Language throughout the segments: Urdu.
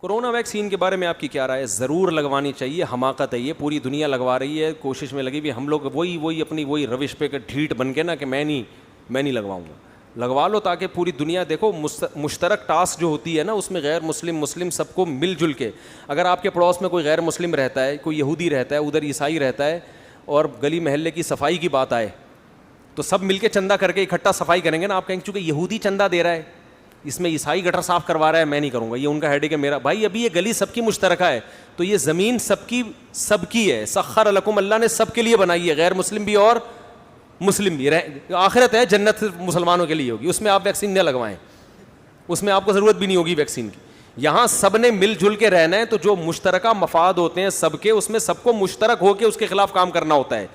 کورونا ویکسین کے بارے میں آپ کی کیا رائے ہے؟ ضرور لگوانی چاہیے، حماقت ہے یہ، پوری دنیا لگوا رہی ہے، کوشش میں لگی ہوئی، ہم لوگ وہی اپنی وہی روش پہ ڈھیٹ بن کے نا کہ میں نہیں لگواؤں گا. لگوا لو تاکہ پوری دنیا دیکھو. مشترک ٹاسک جو ہوتی ہے نا اس میں غیر مسلم سب کو مل جل کے، اگر آپ کے پڑوس میں کوئی غیر مسلم رہتا ہے، کوئی یہودی رہتا ہے، ادھر عیسائی رہتا ہے، اور گلی محلے کی صفائی کی بات آئے تو سب مل کے چندہ کر کے اکٹھا صفائی کریں گے نا. آپ کہیں گے چونکہ یہودی چندہ دے رہا ہے، اس میں عیسائی گٹر صاف کروا رہا ہے، میں نہیں کروں گا، یہ ان کا ہیڈیک ہے میرا. بھائی ابھی یہ گلی سب کی مشترکہ ہے، تو یہ زمین سب کی ہے. سخر لکم، اللہ نے سب کے لیے بنائی ہے، غیر مسلم بھی اور مسلم بھی. آخرت ہے، جنت مسلمانوں کے لیے ہوگی، اس میں آپ ویکسین نہ لگوائیں، اس میں آپ کو ضرورت بھی نہیں ہوگی ویکسین کی. یہاں سب نے مل جل کے رہنا ہے، تو جو مشترکہ مفاد ہوتے ہیں سب کے، اس میں سب کو مشترک ہو کے اس کے خلاف کام کرنا ہوتا ہے.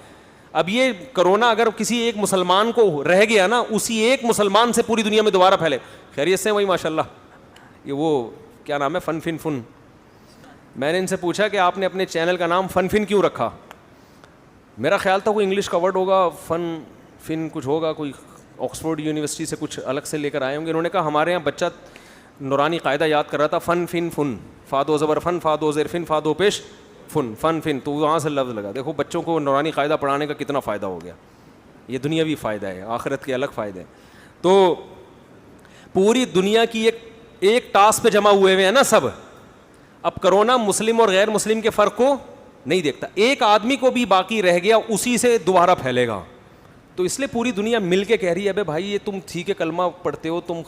اب یہ کرونا اگر کسی ایک مسلمان کو رہ گیا نا، اسی ایک مسلمان سے پوری دنیا میں دوبارہ پھیلے. خیریت سے وہی ماشاءاللہ. یہ وہ کیا نام ہے، فن. میں نے ان سے پوچھا کہ آپ نے اپنے چینل کا نام فن کیوں رکھا؟ میرا خیال تھا کوئی انگلش کا ورڈ ہوگا، فن کچھ ہوگا، کوئی آکسفورڈ یونیورسٹی سے کچھ الگ سے لے کر آئے ہوں گے. انہوں نے کہا ہمارے یہاں بچہ نورانی قاعدہ یاد کر رہا تھا، فن فادو زبر فن فادو زیر فن فادو پیش فن، تو وہاں سے لفظ لگا. دیکھو بچوں کو نورانی قاعدہ پڑھانے کا کتنا فائدہ ہو گیا. یہ دنیاوی فائدہ ہے، آخرت کے الگ فائدے ہیں. تو پوری دنیا کی ایک ٹاسک پہ جمع ہوئے ہیں نا سب. اب کرونا مسلم اور غیر مسلم کے فرق کو نہیں دیکھتا، ایک آدمی کو بھی باقی رہ گیا اسی سے دوبارہ پھیلے گا. تو اس لیے پوری دنیا مل کے کہہ رہی ہے بھائی یہ تم ٹھیک ہے کلمہ پڑھتے ہو، تم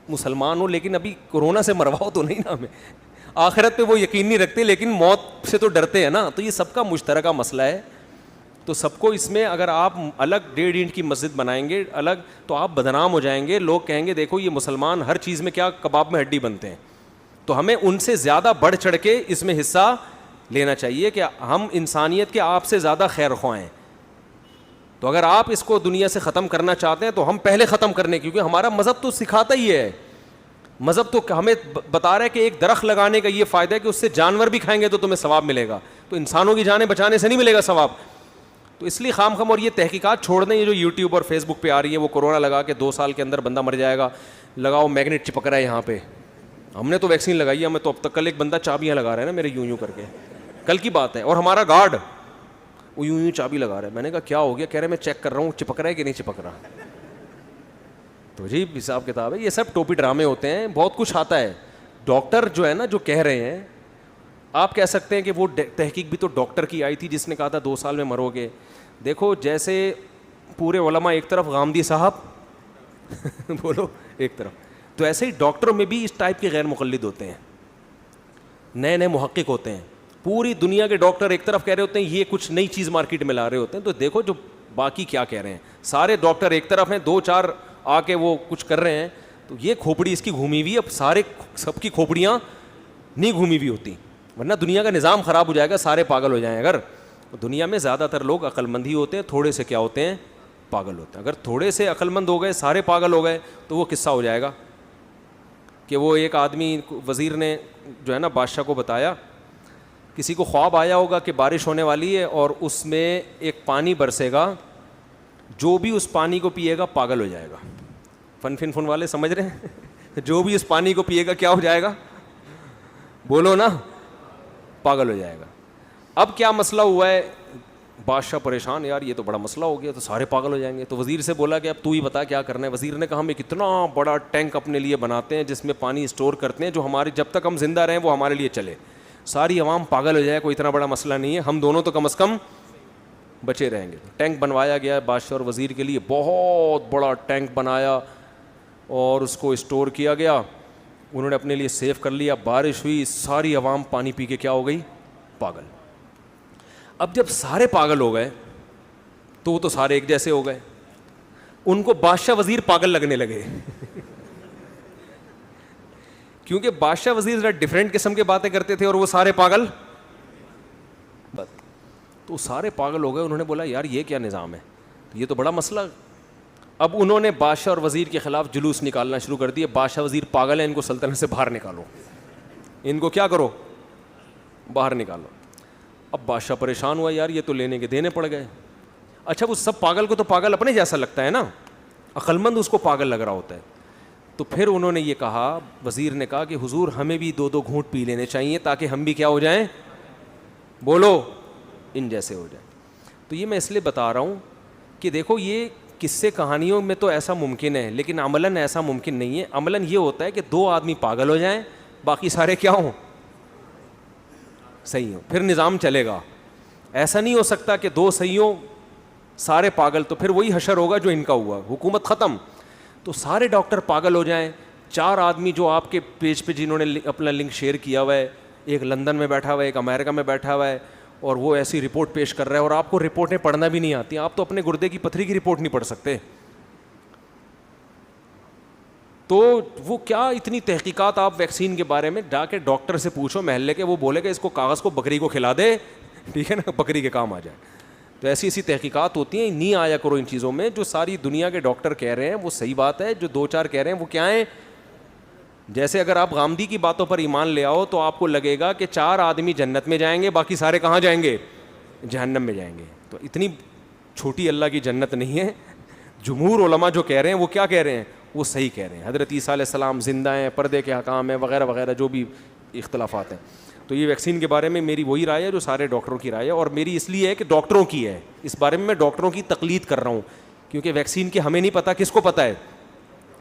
مسلمان ہو، لیکن ابھی کورونا سے مرواؤ تو نہیں نا ہمیں. آخرت پہ وہ یقین نہیں رکھتے لیکن موت سے تو ڈرتے ہیں نا. تو یہ سب کا مشترکہ مسئلہ ہے. تو سب کو اس میں اگر آپ الگ 1.5 اینٹ کی مسجد بنائیں گے الگ، تو آپ بدنام ہو جائیں گے. لوگ کہیں گے دیکھو یہ مسلمان ہر چیز میں کیا کباب میں ہڈی بنتے ہیں. تو ہمیں ان سے زیادہ بڑھ چڑھ کے اس میں حصہ لینا چاہیے کہ ہم انسانیت کے آپ سے زیادہ خیر خواہ ہیں. تو اگر آپ اس کو دنیا سے ختم کرنا چاہتے ہیں تو ہم پہلے ختم کرنے، کیونکہ ہمارا مذہب تو سکھاتا ہی ہے. مذہب تو ہمیں بتا رہا ہے کہ ایک درخت لگانے کا یہ فائدہ ہے کہ اس سے جانور بھی کھائیں گے تو تمہیں ثواب ملے گا، تو انسانوں کی جانیں بچانے سے نہیں ملے گا ثواب. تو اس لیے خام اور یہ تحقیقات چھوڑ دیں، یہ جو یوٹیوب اور فیس بک پہ آ رہی ہے، وہ کورونا لگا کے 2 سال کے اندر بندہ مر جائے گا، لگاؤ میگنیٹ چپک رہا ہے یہاں پہ. ہم نے تو ویکسین لگائی ہے، ہمیں تو اب تک کل ایک بندہ چابیاں لگا رہا ہے نا میرے یوں کر کے، کل کی بات ہے. اور ہمارا گارڈ وہ یوں چابی لگا رہا ہے. میں نے کہا کیا ہو گیا؟ کہہ رہے میں چیک کر رہا ہوں چپک رہا ہے کہ نہیں چپک رہا. تو جی حساب کتاب ہے. یہ سب ٹوپی ڈرامے ہوتے ہیں، بہت کچھ آتا ہے. ڈاکٹر جو ہے نا جو کہہ رہے ہیں، آپ کہہ سکتے ہیں کہ وہ تحقیق بھی تو ڈاکٹر کی آئی تھی جس نے کہا تھا 2 سال میں مرو گے. دیکھو جیسے پورے علماء ایک طرف، غامدی صاحب بولو ایک طرف، تو ایسے ہی ڈاکٹروں میں بھی اس ٹائپ کے غیر مقلد ہوتے ہیں، نئے محقق ہوتے ہیں. پوری دنیا کے ڈاکٹر ایک طرف کہہ رہے ہوتے ہیں، یہ کچھ نئی چیز مارکیٹ میں لا رہے ہوتے ہیں. تو دیکھو جو باقی کیا کہہ رہے ہیں. سارے ڈاکٹر ایک طرف ہیں، 2-4 آ کے وہ کچھ کر رہے ہیں. تو یہ کھوپڑی اس کی گھومی ہوئی، اب سب کی کھوپڑیاں نہیں گھومی ہوئی ہوتی، ورنہ دنیا کا نظام خراب ہو جائے گا، سارے پاگل ہو جائیں. اگر دنیا میں زیادہ تر لوگ عقل مند ہی ہوتے ہیں، تھوڑے سے کیا ہوتے ہیں، پاگل ہوتے ہیں. اگر تھوڑے سے عقل مند ہو گئے سارے پاگل ہو گئے تو وہ قصہ ہو جائے گا کہ وہ ایک آدمی وزیر نے جو ہے نا بادشاہ کو بتایا، کسی کو خواب آیا ہوگا کہ بارش ہونے والی ہے اور اس میں ایک پانی برسے گا، جو بھی اس پانی کو پیے گا پاگل ہو جائے گا. فن والے سمجھ رہے ہیں؟ جو بھی اس پانی کو پیے گا کیا ہو جائے گا؟ بولو نا، پاگل ہو جائے گا. اب کیا مسئلہ ہوا ہے؟ بادشاہ پریشان، یار یہ تو بڑا مسئلہ ہو گیا، تو سارے پاگل ہو جائیں گے. تو وزیر سے بولا کہ اب تو ہی بتا کیا کرنا ہے. وزیر نے کہا ہم ایک اتنا بڑا ٹینک اپنے لیے بناتے ہیں جس میں پانی اسٹور کرتے ہیں جو ہمارے جب تک ہم زندہ رہیں وہ ہمارے لیے چلے. ساری عوام پاگل ہو جائے، کوئی اتنا بڑا مسئلہ نہیں ہے، ہم دونوں تو کم از کم بچے رہیں گے. ٹینک بنوایا گیا بادشاہ اور وزیر کے لیے، بہت بڑا ٹینک بنایا اور اس کو اسٹور کیا گیا. انہوں نے اپنے لیے سیو کر لیا. بارش ہوئی، ساری عوام پانی پی کے کیا ہو گئی؟ پاگل. اب جب سارے پاگل ہو گئے تو وہ تو سارے ایک جیسے ہو گئے، ان کو بادشاہ وزیر پاگل لگنے لگے کیونکہ بادشاہ وزیر ذرا ڈفرینٹ قسم کے باتیں کرتے تھے اور وہ سارے پاگل. تو سارے پاگل ہو گئے. انہوں نے بولا یار یہ کیا نظام ہے، یہ تو بڑا مسئلہ. اب انہوں نے بادشاہ اور وزیر کے خلاف جلوس نکالنا شروع کر دیے. بادشاہ وزیر پاگل ہیں، ان کو سلطنت سے باہر نکالو، ان کو کیا کرو، باہر نکالو. اب بادشاہ پریشان ہوا، یار یہ تو لینے کے دینے پڑ گئے. اچھا وہ سب پاگل کو تو پاگل اپنے جیسا لگتا ہے نا، عقل مند اس کو پاگل لگ رہا ہوتا ہے. تو پھر انہوں نے یہ کہا, وزیر نے کہا کہ حضور ہمیں بھی 2 گھونٹ پی لینے چاہیے تاکہ ہم بھی کیا ہو جائیں, بولو, ان جیسے ہو جائیں. تو یہ میں اس لیے بتا رہا ہوں کہ دیکھو یہ قصے کہانیوں میں تو ایسا ممکن ہے, لیکن عملاً ایسا ممکن نہیں ہے. عملاً یہ ہوتا ہے کہ 2 آدمی پاگل ہو جائیں, باقی سارے کیا ہوں, صحیح ہوں, پھر نظام چلے گا. ایسا نہیں ہو سکتا کہ 2 صحیح ہوں سارے پاگل, تو پھر وہی حشر ہوگا جو ان کا ہوا, حکومت ختم. تو سارے ڈاکٹر پاگل ہو جائیں, 4 آدمی جو آپ کے پیج پہ جنہوں نے اپنا لنک شیئر کیا ہوا ہے, ایک لندن میں بیٹھا ہوا ہے, ایک امریکہ میں بیٹھا ہوا ہے, اور وہ ایسی رپورٹ پیش کر رہا ہے, اور آپ کو رپورٹیں پڑھنا بھی نہیں آتی, آپ تو اپنے گردے کی پتھری کی رپورٹ نہیں پڑھ سکتے. تو وہ کیا اتنی تحقیقات آپ ویکسین کے بارے میں جا کے ڈاکٹر سے پوچھو محلے کے, وہ بولے کہ اس کو کاغذ کو بکری کو کھلا دے, ٹھیک ہے نا, بکری کے کام آ جائے. تو ایسی ایسی تحقیقات ہوتی ہیں, نہیں آیا کرو ان چیزوں میں. جو ساری دنیا کے ڈاکٹر کہہ رہے ہیں وہ صحیح بات ہے, جو 2-4 کہہ رہے ہیں وہ کیا ہیں. جیسے اگر آپ غامدی کی باتوں پر ایمان لے آؤ تو آپ کو لگے گا کہ 4 آدمی جنت میں جائیں گے, باقی سارے کہاں جائیں گے, جہنم میں جائیں گے. تو اتنی چھوٹی اللہ کی جنت نہیں ہے. جمہور علماء جو کہہ رہے ہیں وہ کیا کہہ رہے ہیں, وہ صحیح کہہ رہے ہیں. حضرت عیسیٰ علیہ السلام زندہ ہیں, پردے کے حکام ہیں, وغیرہ وغیرہ جو بھی اختلافات ہیں. تو یہ ویکسین کے بارے میں میری وہی رائے ہے جو سارے ڈاکٹروں کی رائے ہے, اور میری اس لیے ہے کہ ڈاکٹروں کی ہے. اس بارے میں ڈاکٹروں کی تقلید کر رہا ہوں, کیونکہ ویکسین کی ہمیں نہیں پتہ, کس کو پتہ ہے.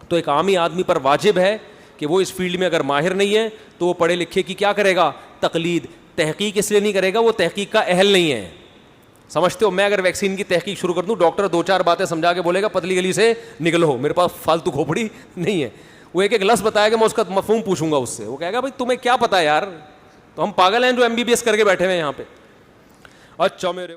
تو ایک عامی آدمی پر واجب ہے کہ وہ اس فیلڈ میں اگر ماہر نہیں ہے تو وہ پڑھے لکھے کی کیا کرے گا, تقلید. تحقیق اس لیے نہیں کرے گا, وہ تحقیق کا اہل نہیں ہے. سمجھتے ہو, میں اگر ویکسین کی تحقیق شروع کر دوں, ڈاکٹر 2-4 باتیں سمجھا کے بولے گا پتلی گلی سے نکلو, میرے پاس فالتو کھوپڑی نہیں ہے. وہ ایک لفظ بتائے گا, میں اس کا مفہوم پوچھوں گا اس سے, وہ کہے گا بھائی تمہیں کیا پتا ہے یار, تو ہم پاگل ہیں جو MBBS کر کے بیٹھے ہوئے ہیں یہاں پہ. اچھا میرے